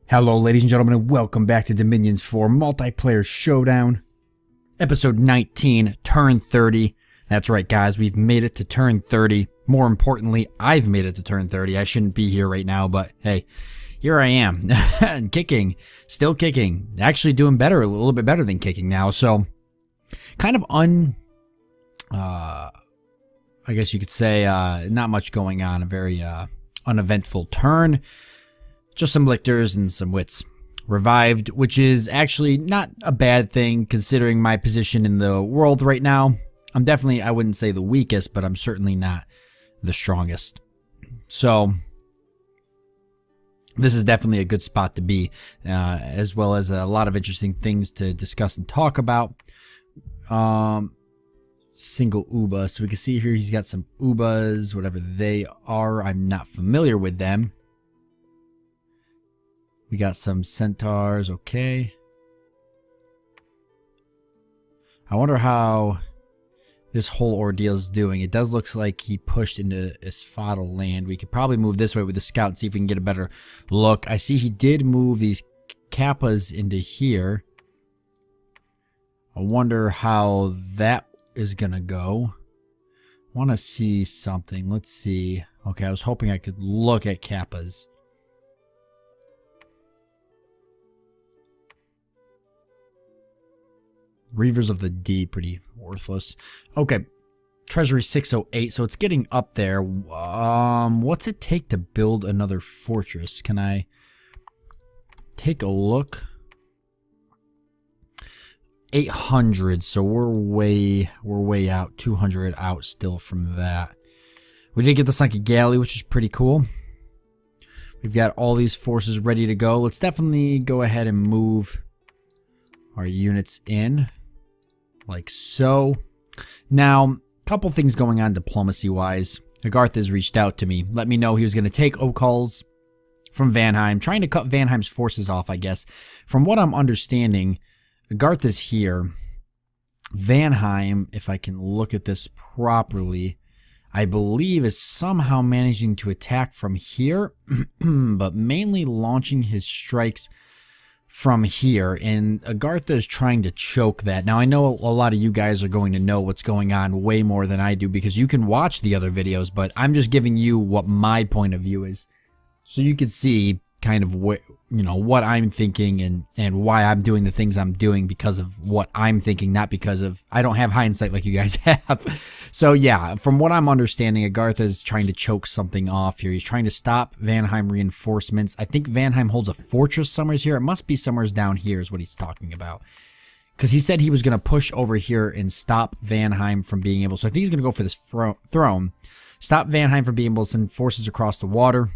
Hello, ladies and gentlemen, and welcome back to Dominions for Multiplayer Showdown. Episode 19, turn 30. That's right, guys, we've made it to turn 30. More importantly, I've made it to turn 30. I shouldn't be here right now, but hey, here I am. Kicking. Still kicking. Actually doing better, a little bit better than kicking now. So, kind of I guess you could say, not much going on. A very uneventful turn. Just some lictors and some wits. Revived, which is actually not a bad thing considering my position in the world right now. I'm definitely, I wouldn't say the weakest, but I'm certainly not the strongest. So, this is definitely a good spot to be, as well as a lot of interesting things to discuss and talk about. Single Uba, so we can see here he's got some Ubas, whatever they are. I'm not familiar with them. We got some centaurs, okay. I wonder how this whole ordeal is doing. It does look like he pushed into Asphodel land. We could probably move this way with the scout and see if we can get a better look. I see he did move these kappas into here. I wonder how that is gonna go. I want to see something. Let's see. Okay, I was hoping I could look at kappas. Reavers of the Deep, pretty worthless. Okay, Treasury 608, so it's getting up there. What's it take to build another fortress? Can I take a look? 800, so we're way out. 200 out still from that. We did get the Sunken Galley, which is pretty cool. We've got all these forces ready to go. Let's definitely go ahead and move our units in. Like so. Now, a couple things going on diplomacy-wise. Agarth has reached out to me. Let me know he was going to take Okul's from Vanheim. Trying to cut Vanheim's forces off, I guess. From what I'm understanding, Agarth is here. Vanheim, if I can look at this properly, I believe is somehow managing to attack from here. But mainly launching his strikes from here, and Agartha is trying to choke that. Now, I know a lot of you guys are going to know what's going on way more than I do because you can watch the other videos, but I'm just giving you what my point of view is, so you can see kind of what, you know, what I'm thinking and why I'm doing the things I'm doing because of what I'm thinking, not because of, I don't have hindsight like you guys have. So yeah, from what I'm understanding, Agartha is trying to choke something off here. He's trying to stop Vanheim reinforcements. I think Vanheim holds a fortress somewhere here. It must be somewhere down here is what he's talking about. Because he said he was going to push over here and stop Vanheim from being able, so I think he's going to go for this throne. Stop Vanheim from being able to send forces across the water.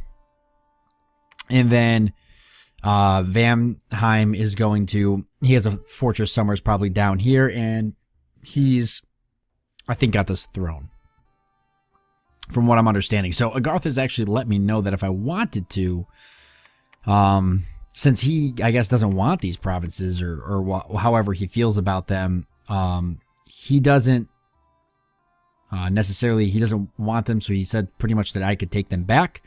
And then Vanheim is going to, he has a fortress somewhere, probably down here, and he's, I think, got this throne, from what I'm understanding. So Agarth has actually let me know that if I wanted to, since he, I guess, doesn't want these provinces or however he feels about them, he doesn't necessarily, he doesn't want them, so he said pretty much that I could take them back.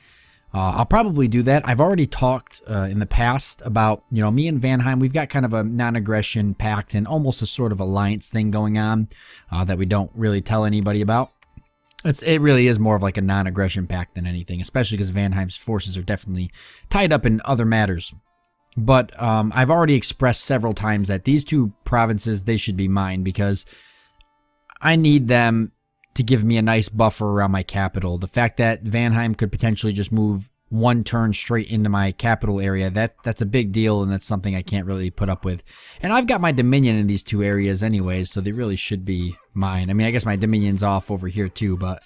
I'll probably do that. I've already talked in the past about, you know, me and Vanheim, we've got kind of a non-aggression pact and almost a sort of alliance thing going on that we don't really tell anybody about. It really is more of like a non-aggression pact than anything, especially because Vanheim's forces are definitely tied up in other matters. But I've already expressed several times that these two provinces, they should be mine because I need them to give me a nice buffer around my capital. The fact that Vanheim could potentially just move one turn straight into my capital area, that's a big deal, and that's something I can't really put up with. And I've got my dominion in these two areas anyways, so they really should be mine. I mean, I guess my dominion's off over here too, but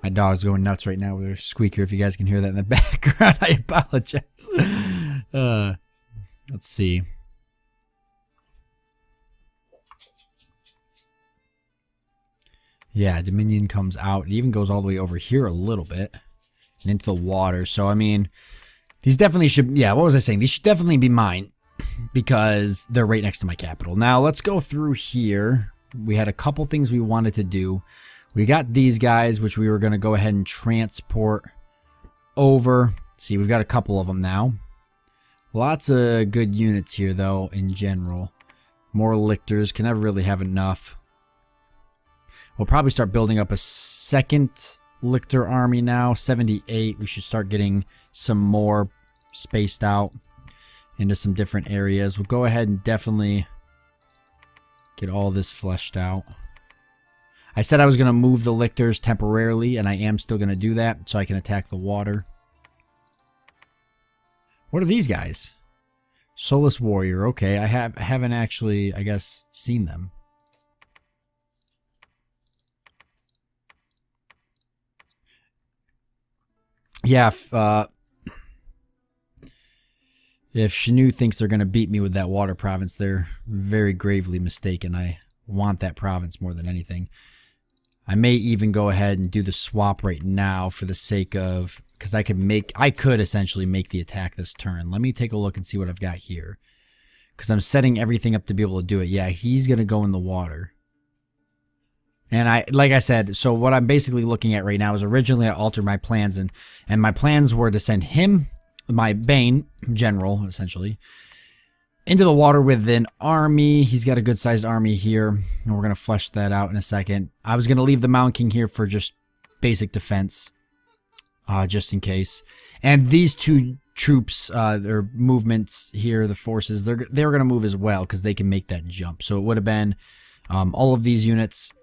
my dog's going nuts right now with her squeaker. If you guys can hear that in the background, I apologize. Let's see. Yeah, Dominion comes out. It even goes all the way over here a little bit and into the water. So, I mean, these definitely should, yeah, what was I saying? These should definitely be mine because they're right next to my capital. Now, let's go through here. We had a couple things we wanted to do. We got these guys, which we were going to go ahead and transport over. See, we've got a couple of them now. Lots of good units here, though, in general. More lictors. Can never really have enough. We'll probably start building up a second lictor army now. 78. We should start getting some more spaced out into some different areas. We'll go ahead and definitely get all this fleshed out. I said I was going to move the lictors temporarily, and I am still going to do that so I can attack the water. What are these guys? Soulless Warrior. Okay, I haven't actually, I guess, seen them. Yeah, if Shanu thinks they're going to beat me with that water province, they're very gravely mistaken. I want that province more than anything. I may even go ahead and do the swap right now for the sake of, because I could essentially make the attack this turn. Let me take a look and see what I've got here, because I'm setting everything up to be able to do it. Yeah, he's going to go in the water. And like I said, so what I'm basically looking at right now is originally I altered my plans, and my plans were to send him, my Bane general, essentially, into the water with an army. He's got a good sized army here, and we're going to flesh that out in a second. I was going to leave the Mountain King here for just basic defense, just in case. And these two troops, their movements here, the forces, they're going to move as well because they can make that jump. So it would have been all of these units,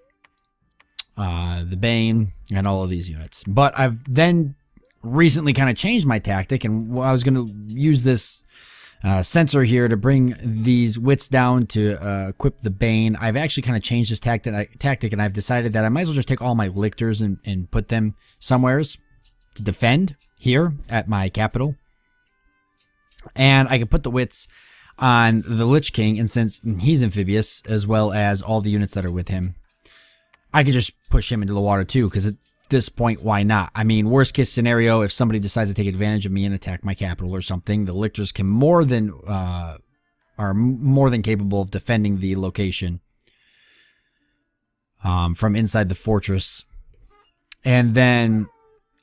the Bane, and all of these units. But I've then recently kind of changed my tactic, and I was going to use this sensor here to bring these wits down to equip the Bane. I've actually kind of changed this tactic, and I've decided that I might as well just take all my lictors and put them somewheres to defend here at my capital. And I can put the wits on the Lich King, and since he's amphibious, as well as all the units that are with him, I could just push him into the water too, because at this point, why not? I mean, worst case scenario, if somebody decides to take advantage of me and attack my capital or something, the lictors can are more than capable of defending the location from inside the fortress. And then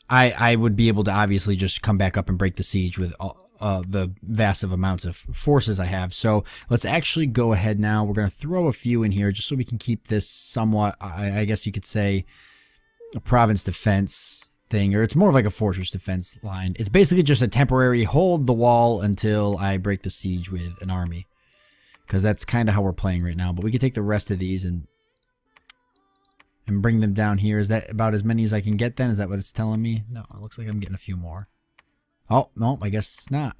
I would be able to obviously just come back up and break the siege with the vast amounts of forces I have. So let's actually go ahead now. We're going to throw a few in here just so we can keep this somewhat, I guess you could say, a province defense thing, or it's more of like a fortress defense line. It's basically just a temporary hold the wall until I break the siege with an army, because that's kind of how we're playing right now. But we can take the rest of these and bring them down here. Is that about as many as I can get then? Is that what it's telling me? No, it looks like I'm getting a few more. Oh, no, I guess it's not.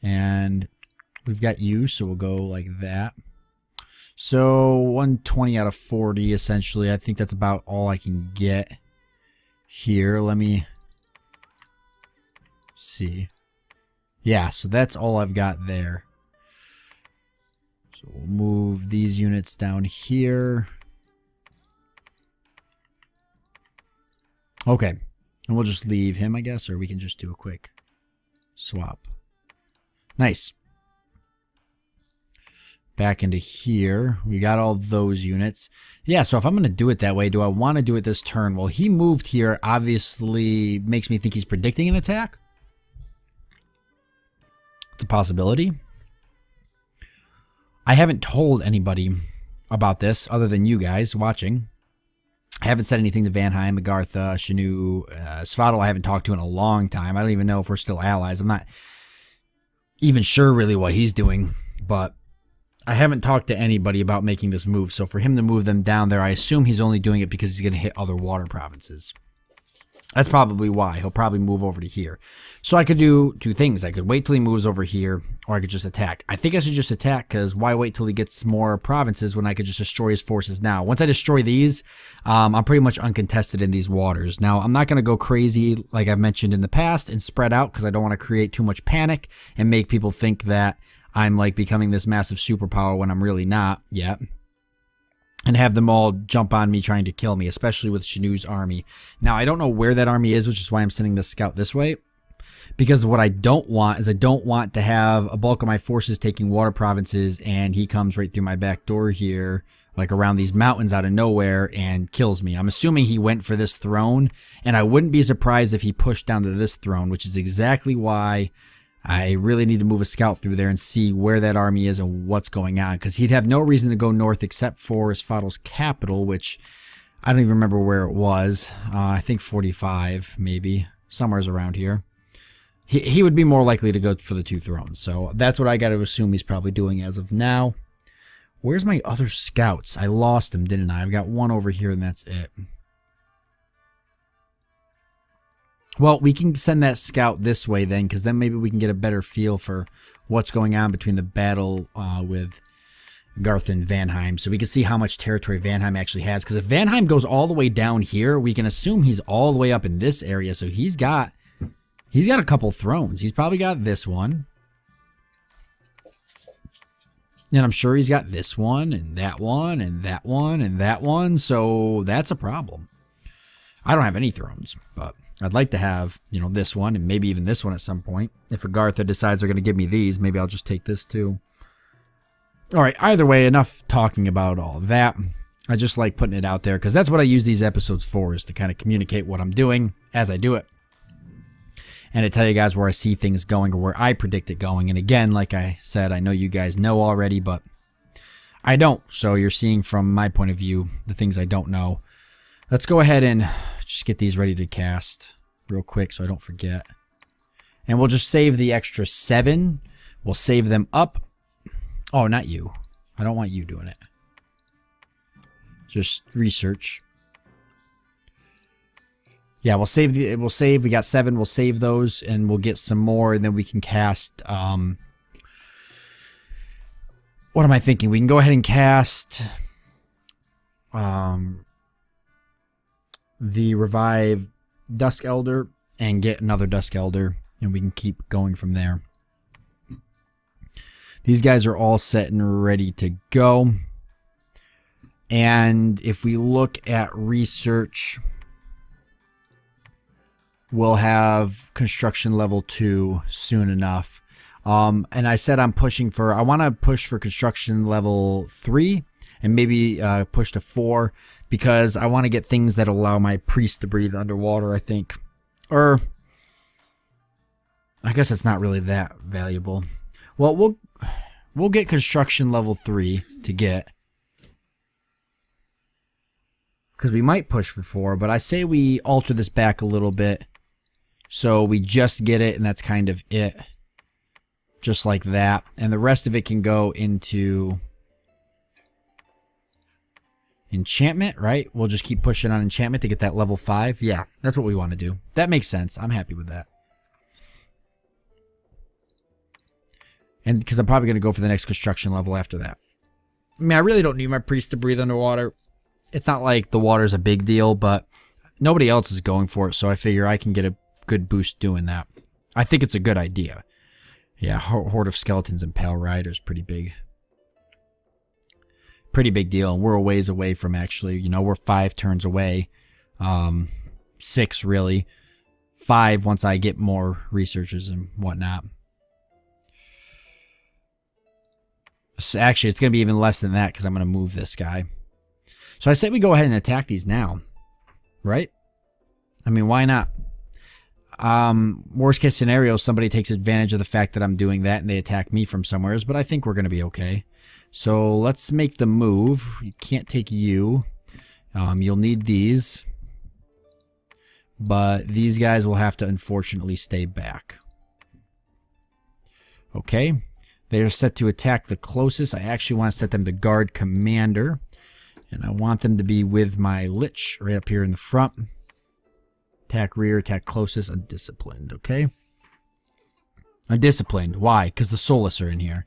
And we've got you, so we'll go like that. So 120 out of 40, essentially. I think that's about all I can get here. Let me see. Yeah, so that's all I've got there. So we'll move these units down here. Okay. And we'll just leave him, I guess, or we can just do a quick swap. Nice. Back into here. We got all those units. Yeah, so if I'm going to do it that way, do I want to do it this turn? Well, he moved here, obviously makes me think he's predicting an attack. It's a possibility. I haven't told anybody about this other than you guys watching. I haven't said anything to Vanheim, Agartha, Shanu, Svaddle I haven't talked to in a long time. I don't even know if we're still allies. I'm not even sure really what he's doing, but I haven't talked to anybody about making this move. So for him to move them down there, I assume he's only doing it because he's going to hit other water provinces. That's probably why. He'll probably move over to here. So I could do two things. I could wait till he moves over here, or I could just attack. I think I should just attack, because why wait till he gets more provinces when I could just destroy his forces now? Once I destroy these, I'm pretty much uncontested in these waters. Now, I'm not going to go crazy like I've mentioned in the past and spread out, because I don't want to create too much panic and make people think that I'm like becoming this massive superpower when I'm really not yet. And have them all jump on me trying to kill me, especially with Shanu's army. Now, I don't know where that army is, which is why I'm sending the scout this way. Because what I don't want is I don't want to have a bulk of my forces taking water provinces, and he comes right through my back door here. like around these mountains out of nowhere and kills me. I'm assuming he went for this throne, and I wouldn't be surprised if he pushed down to this throne, which is exactly why I really need to move a scout through there and see where that army is and what's going on, because he'd have no reason to go north except for Isfadal's capital, which I don't even remember where it was. I think 45, maybe. Somewhere's around here. He would be more likely to go for the 2 thrones, so that's what I got to assume he's probably doing as of now. Where's my other scouts? I lost them, didn't I? I've got one over here, and that's it. Well, we can send that scout this way then, because then maybe we can get a better feel for what's going on between the battle with Garth and Vanheim, so we can see how much territory Vanheim actually has. Because if Vanheim goes all the way down here, we can assume he's all the way up in this area, so he's got a couple thrones. He's probably got this one. And I'm sure he's got this one, and that one, and that one, and that one, so that's a problem. I don't have any thrones, but I'd like to have, you know, this one, and maybe even this one at some point. If Agartha decides they're going to give me these, maybe I'll just take this too. Alright, either way, enough talking about all that. I just like putting it out there, because that's what I use these episodes for, is to kind of communicate what I'm doing as I do it. And to tell you guys where I see things going, or where I predict it going. And again, like I said, I know you guys know already, but I don't. So you're seeing from my point of view the things I don't know. Let's go ahead and just get these ready to cast real quick so I don't forget. And we'll just save the extra 7. We'll save them up. Oh, not you. I don't want you doing it. Just research. Yeah, we'll save. We got 7. We'll save those, and we'll get some more, and then we can cast. What am I thinking? We can go ahead and cast. The revive Dusk Elder and get another Dusk Elder, and we can keep going from there. These guys are all set and ready to go. And if we look at research, we'll have construction level 2 soon enough. And I said I want to push for construction level 3 and maybe push to 4, because I want to get things that allow my priest to breathe underwater, I think. Or I guess it's not really that valuable. Well, we'll get construction level 3 to get, because we might push for 4, but I say we alter this back a little bit so we just get it, and that's kind of it. Just like that. And the rest of it can go into enchantment, right? We'll just keep pushing on enchantment to get that level 5. Yeah, that's what we want to do. That makes sense. I'm happy with that. And because I'm probably going to go for the next construction level after that. I mean, I really don't need my priest to breathe underwater. It's not like the water's a big deal, but nobody else is going for it, so I figure I can get a good boost doing that. I think it's a good idea. Yeah, Horde of Skeletons and Pale Riders, pretty big. Pretty big deal, and we're a ways away from actually, you know, we're 5 turns away. 6, really. 5 once I get more researchers and whatnot. So actually, it's going to be even less than that, because I'm going to move this guy. So I say we go ahead and attack these now. Right? I mean, why not? Worst case scenario, somebody takes advantage of the fact that I'm doing that and they attack me from somewhere, but I think we're going to be okay. So let's make the move. You can't take you. You'll need these. But these guys will have to unfortunately stay back. Okay. They're set to attack the closest. I actually want to set them to guard commander. And I want them to be with my Lich right up here in the front. Attack rear, attack closest, undisciplined, okay? Undisciplined. Why? Because the Soulless are in here.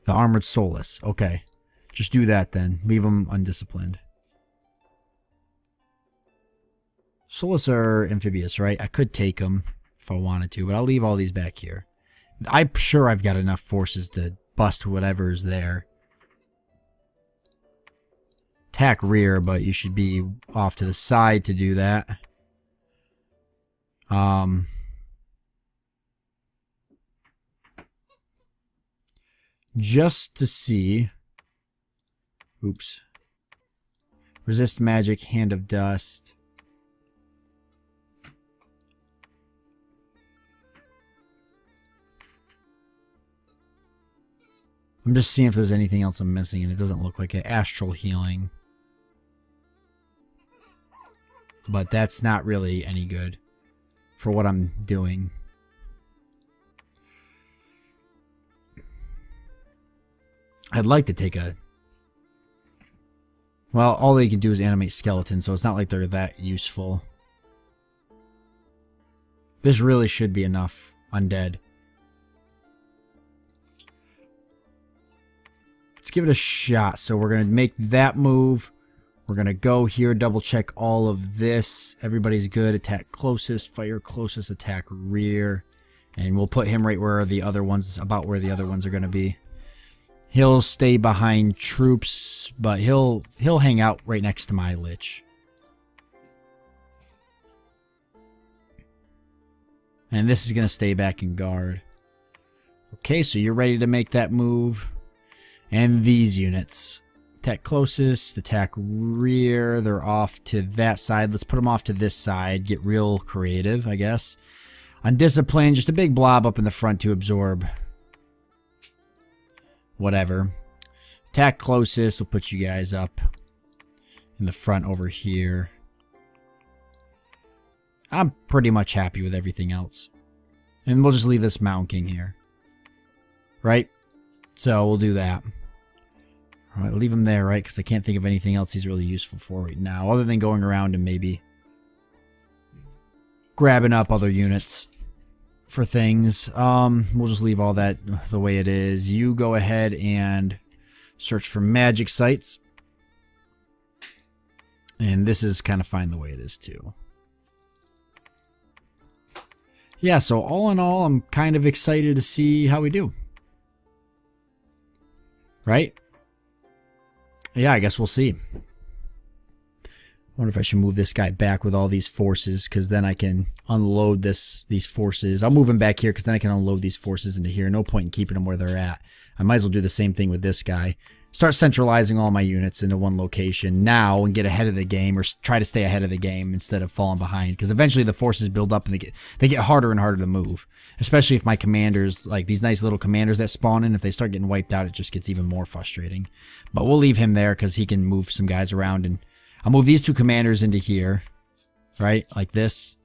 The Armored Soulless. Okay. Just do that then. Leave them undisciplined. Soulless are amphibious, right? I could take them if I wanted to, but I'll leave all these back here. I'm sure I've got enough forces to bust whatever's there. Attack rear, but you should be off to the side to do that. Just to see Oops. Resist magic, hand of dust. I'm just seeing if there's anything else I'm missing, and it doesn't look like it. Astral healing. But that's not really any good for what I'm doing. I'd like to take a... Well, all they can do is animate skeletons, so it's not like they're that useful. This really should be enough undead. Let's give it a shot. So we're going to make that move. We're going to go here, double check all of this. Everybody's good. Attack closest, fire closest, attack rear. And we'll put him right where the other ones, about where the other ones are going to be. He'll stay behind troops, but he'll hang out right next to my lich. And this is going to stay back in guard. Okay, so you're ready to make that move. And these units. Attack closest, attack rear. They're off to that side. Let's put them off to this side. Get real creative, I guess. Undisciplined, just a big blob up in the front to absorb. Whatever. Attack closest. We'll put you guys up in the front over here. I'm pretty much happy with everything else. And we'll just leave this Mountain King here. Right? So we'll do that. Alright, leave him there, right? Because I can't think of anything else he's really useful for right now. Other than going around and maybe grabbing up other units for things. We'll just leave all that the way it is. You go ahead and search for magic sites. And this is kind of fine the way it is too. Yeah, so all in all, I'm kind of excited to see how we do. Right? Yeah, I guess we'll see. I wonder if I should move this guy back with all these forces, because then I can unload these forces. I'll move him back here, because then I can unload these forces into here. No point in keeping them where they're at. I might as well do the same thing with this guy. Start centralizing all my units into one location now and get ahead of the game, or try to stay ahead of the game instead of falling behind. Because eventually the forces build up and they get harder and harder to move. Especially if my commanders, like these nice little commanders that spawn in, if they start getting wiped out, it just gets even more frustrating. But we'll leave him there because he can move some guys around. And I'll move these two commanders into here. Right? Like this.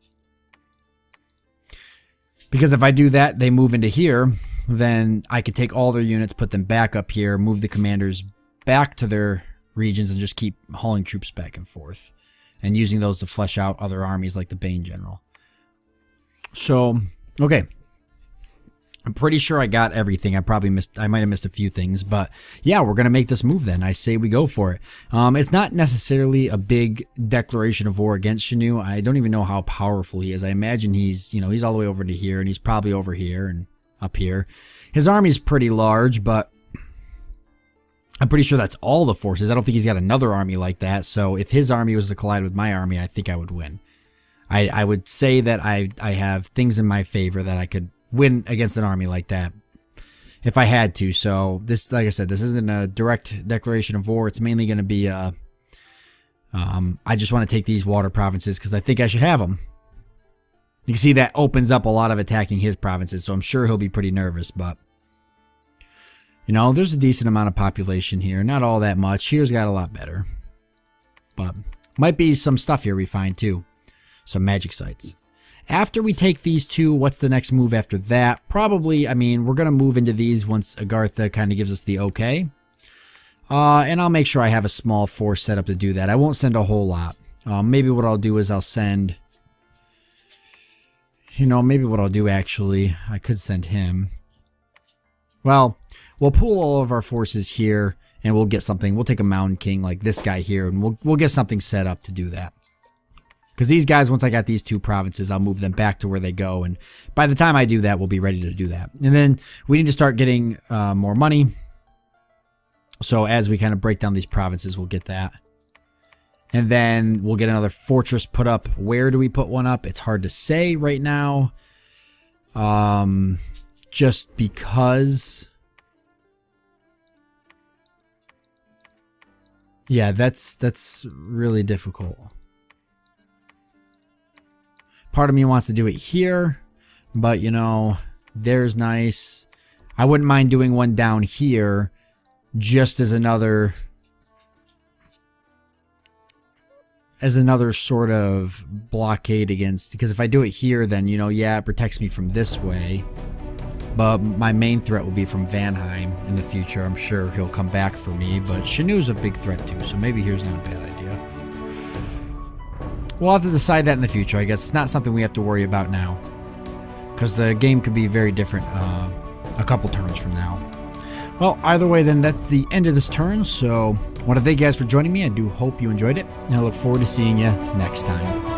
Because if I do that, they move into here. Then I could take all their units, put them back up here, move the commanders back to their regions, and just keep hauling troops back and forth. And using those to flesh out other armies like the Bane General. So, okay. I'm pretty sure I got everything. I might have missed a few things, but yeah, we're going to make this move then. I say we go for it. It's not necessarily a big declaration of war against Shanu. I don't even know how powerful he is. I imagine he's all the way over to here, and he's probably over here and up here. His army's pretty large, but I'm pretty sure that's all the forces. I don't think he's got another army like that. So if his army was to collide with my army, I think I would win. I would say that I have things in my favor that I could win against an army like that if I had to. So this, like I said, this isn't a direct declaration of war. It's mainly going to be I just want to take these water provinces because I think I should have them. You can see that opens up a lot of attacking his provinces, so I'm sure he'll be pretty nervous, but there's a decent amount of population here. Not all that much. Here's got a lot better. But might be some stuff here we find too. Some magic sites. After we take these two, what's the next move after that? Probably, we're going to move into these once Agartha kind of gives us the okay. And I'll make sure I have a small force set up to do that. I won't send a whole lot. Maybe what I'll do is I'll send... maybe what I'll do actually, I could send him. Well, we'll pool all of our forces here, and we'll get something. We'll take a Mountain King like this guy here, and we'll get something set up to do that. Because these guys, once I got these two provinces, I'll move them back to where they go, and by the time I do that, we'll be ready to do that. And then we need to start getting more money. So as we kind of break down these provinces, we'll get that. And then we'll get another fortress put up. Where do we put one up? It's hard to say right now. Just because... Yeah, that's really difficult. Part of me wants to do it here, but you know, there's nice. I wouldn't mind doing one down here just as another sort of blockade against, because if I do it here, then you know, yeah, it protects me from this way, but my main threat will be from Vanheim in the future. I'm sure he'll come back for me, but Shanu's a big threat too, so maybe here's not a bad idea. We'll have to decide that in the future. I guess it's not something we have to worry about now, because the game could be very different a couple turns from now. Well, either way, then that's the end of this turn. So I want to thank you guys for joining me. I do hope you enjoyed it, and I look forward to seeing you next time.